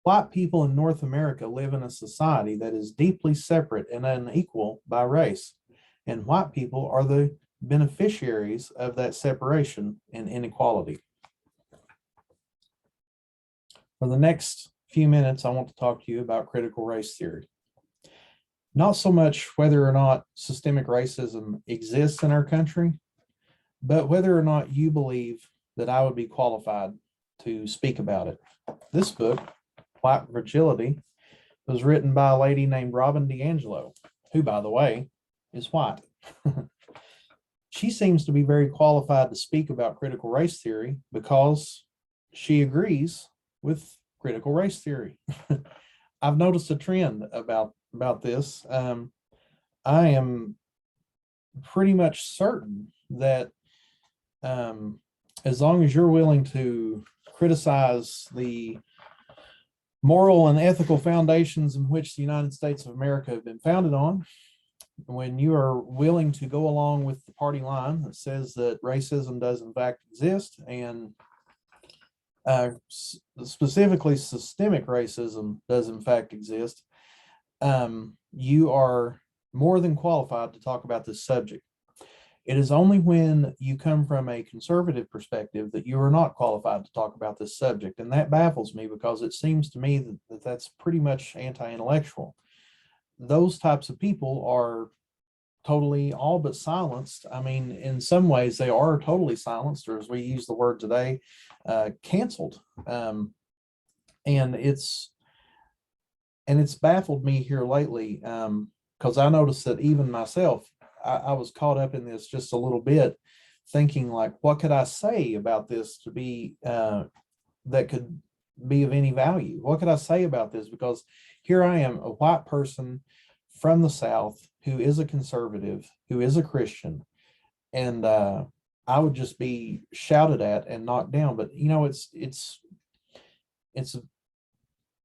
White people in North America live in a society that is deeply separate and unequal by race, and white people are the beneficiaries of that separation and inequality. For the next few minutes, I want to talk to you about critical race theory. Not so much whether or not systemic racism exists in our country, but whether or not you believe that I would be qualified to speak about it. This book, White Fragility, was written by a lady named Robin DiAngelo, who, by the way, is white. She seems to be very qualified to speak about critical race theory because she agrees with critical race theory. I've noticed a trend about this. I am pretty much certain that as long as you're willing to criticize the moral and ethical foundations in which the United States of America have been founded on, when you are willing to go along with the party line that says that racism does in fact exist, and specifically systemic racism does in fact exist, you are more than qualified to talk about this subject. It is only when you come from a conservative perspective that you are not qualified to talk about this subject. And that baffles me because it seems to me that that's pretty much anti-intellectual. Those types of people are totally all but silenced. I mean, in some ways they are totally silenced, or as we use the word today, canceled. And it's baffled me here lately, because I noticed that even myself, I was caught up in this just a little bit, thinking like, what could I say about this to be that could be of any value? What could I say about this? Because here I am, a white person from the South who is a conservative, who is a Christian, and I would just be shouted at and knocked down. But you know, it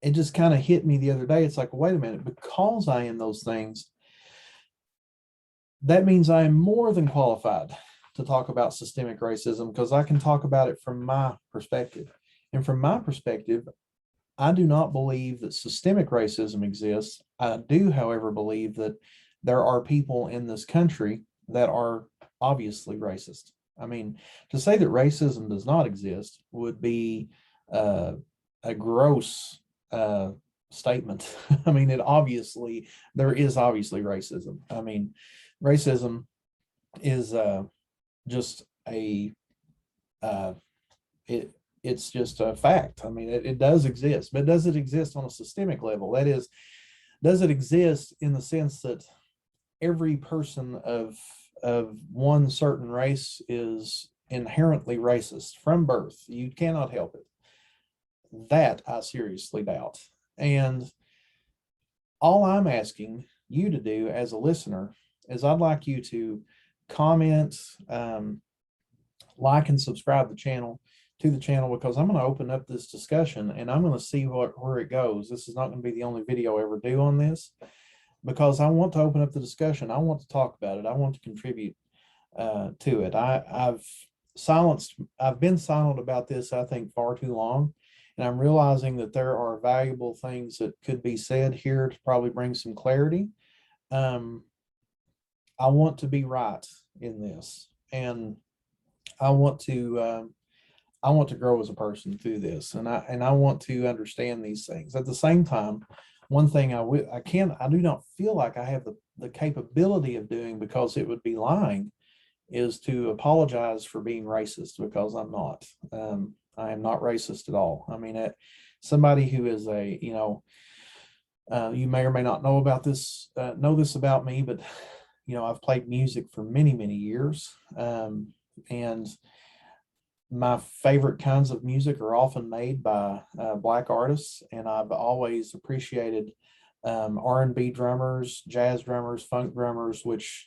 just kind of hit me the other day. It's like, wait a minute, because I am those things, that means I am more than qualified to talk about systemic racism because I can talk about it from my perspective. And from my perspective, I do not believe that systemic racism exists. I do, however, believe that there are people in this country that are obviously racist. I mean, to say that racism does not exist would be a gross statement. I mean, there is obviously racism. I mean, racism is just it's just a fact. I mean, it does exist, but does it exist on a systemic level? That is, does it exist in the sense that every person of one certain race is inherently racist from birth? You cannot help it. That I seriously doubt. And all I'm asking you to do as a listener is I'd like you to comment, like and subscribe to the channel, because I'm going to open up this discussion and I'm going to see where it goes. This is not going to be the only video I ever do on this, because I want to open up the discussion. I want to talk about it. I want to contribute to it. I've been silent about this, I think, far too long. And I'm realizing that there are valuable things that could be said here to probably bring some clarity. I want to be right in this, and I want to grow as a person through this, and I want to understand these things. At the same time, one thing I do not feel like I have the capability of doing, because it would be lying, is to apologize for being racist, because I'm not. I am not racist at all. I mean, somebody who is you may or may not know this about me, but I've played music for many, many years, and my favorite kinds of music are often made by Black artists, and I've always appreciated R&B drummers, jazz drummers, funk drummers, which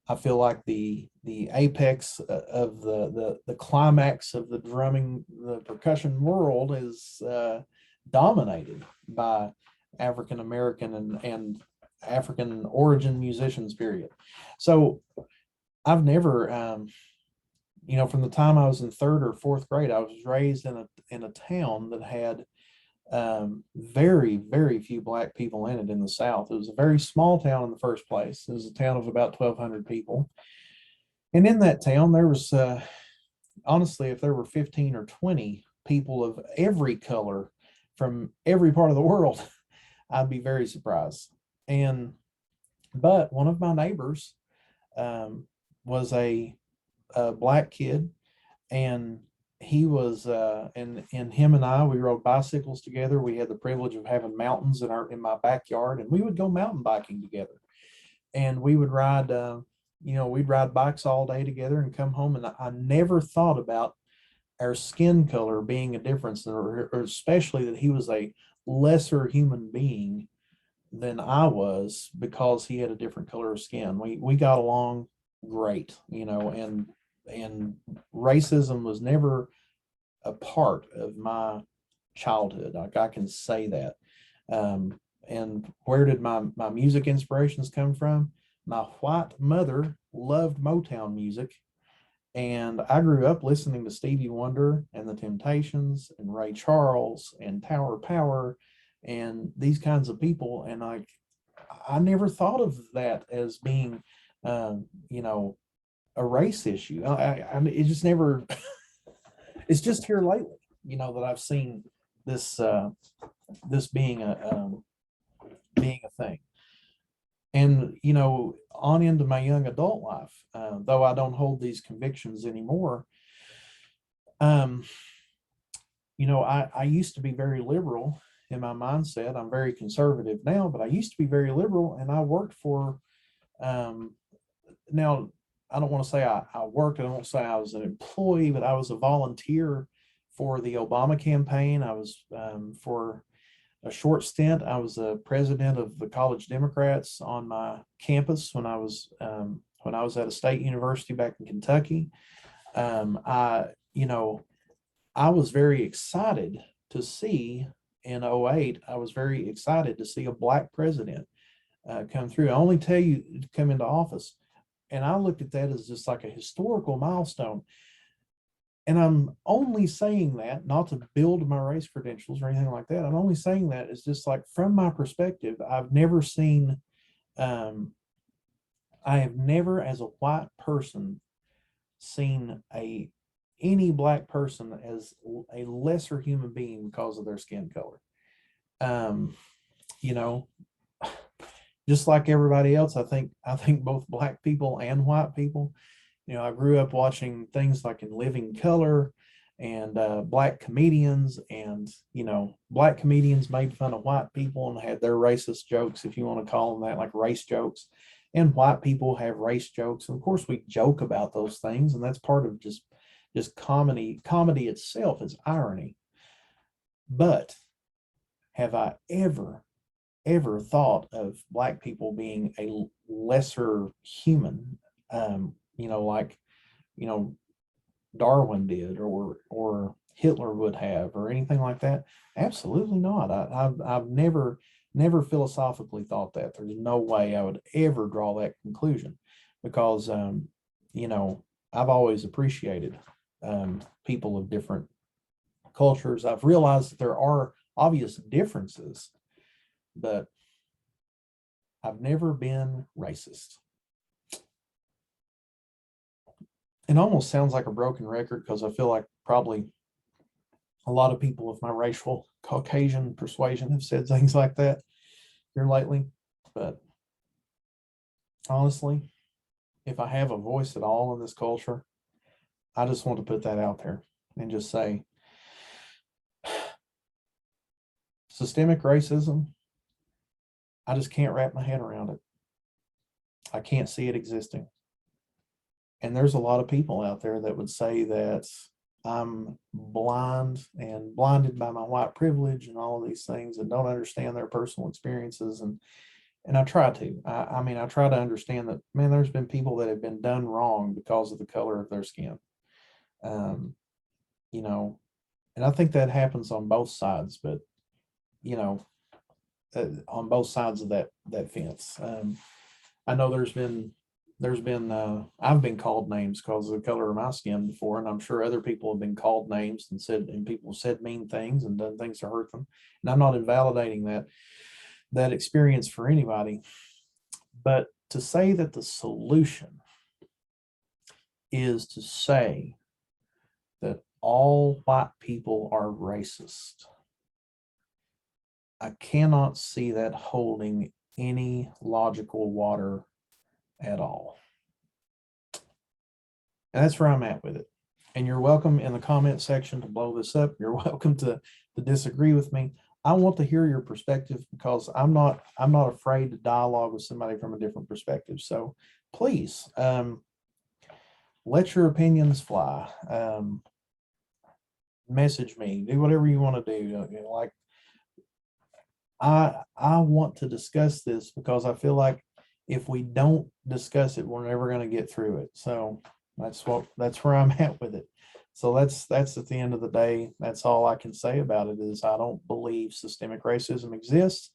I feel like the apex of the climax of the drumming, the percussion world is dominated by African American and African origin musicians, period. So I've never, from the time I was in third or fourth grade, I was raised in a town that had Very, very few black people in it in the South. It was a very small town in the first place. It was a town of about 1,200 people. And in that town, there was, honestly, if there were 15 or 20 people of every color from every part of the world, I'd be very surprised. But one of my neighbors was a black kid, and he was and him and I, we rode bicycles together. We had the privilege of having mountains in my backyard, and we would go mountain biking together, and we would ride we'd ride bikes all day together and come home. And I never thought about our skin color being a difference, or especially that he was a lesser human being than I was because he had a different color of skin. We got along great, and racism was never a part of my childhood. Like, I can say that. And where did my music inspirations come from? My white mother loved Motown music, and I grew up listening to Stevie Wonder and the Temptations and Ray Charles and Tower Power and these kinds of people. And I never thought of that as being, a race issue. It just never. It's just here lately, that I've seen this this being a thing. And on into my young adult life, though I don't hold these convictions anymore. I used to be very liberal in my mindset. I'm very conservative now, but I used to be very liberal, and I worked for. Now, I don't want to say I worked. I don't want to say I was an employee, but I was a volunteer for the Obama campaign. I was for a short stint. I was a president of the College Democrats on my campus when I was at a state university back in Kentucky. I was very excited to see in '08. I was very excited to see a black president come through. I only tell you to come into office, and I looked at that as just like a historical milestone. And I'm only saying that not to build my race credentials or anything like that. I'm only saying that it's just like, from my perspective, I've never seen, I have never, as a white person, seen any black person as a lesser human being because of their skin color. You know, just like everybody else, I think both black people and white people. I grew up watching things like In Living Color and black comedians, and black comedians made fun of white people and had their racist jokes, if you want to call them that, like race jokes. And white people have race jokes, and of course we joke about those things, and that's part of just comedy. Comedy itself is irony. But have I ever thought of black people being a lesser human? Like Darwin did, or Hitler would have, or anything like that? Absolutely not. I've never philosophically thought that. There's no way I would ever draw that conclusion, because I've always appreciated people of different cultures. I've realized that there are obvious differences, but I've never been racist. It almost sounds like a broken record, because I feel like probably a lot of people of my racial Caucasian persuasion have said things like that here lately. But honestly, if I have a voice at all in this culture, I just want to put that out there and just say, systemic racism, I just can't wrap my head around it. I can't see it existing. And there's a lot of people out there that would say that I'm blind and blinded by my white privilege and all of these things, and don't understand their personal experiences. And I try to. I try to understand that, man, there's been people that have been done wrong because of the color of their skin. And I think that happens on both sides, but on both sides of that fence. I know there's been there's been I've been called names because of the color of my skin before, and I'm sure other people have been called names and people said mean things and done things to hurt them. And I'm not invalidating that experience for anybody, but to say that the solution is to say that all white people are racist, I cannot see that holding any logical water at all. And that's where I'm at with it. And you're welcome in the comment section to blow this up. You're welcome to disagree with me. I want to hear your perspective because I'm not afraid to dialogue with somebody from a different perspective. So please let your opinions fly. Message me, do whatever you want to do. You know, like I want to discuss this because I feel like if we don't discuss it, we're never going to get through it. So that's where I'm at with it. So that's at the end of the day, that's all I can say about it is I don't believe systemic racism exists.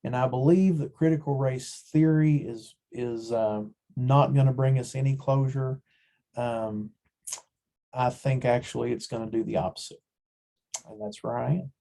And I believe that critical race theory is not going to bring us any closure. I think actually it's going to do the opposite. And that's where I am.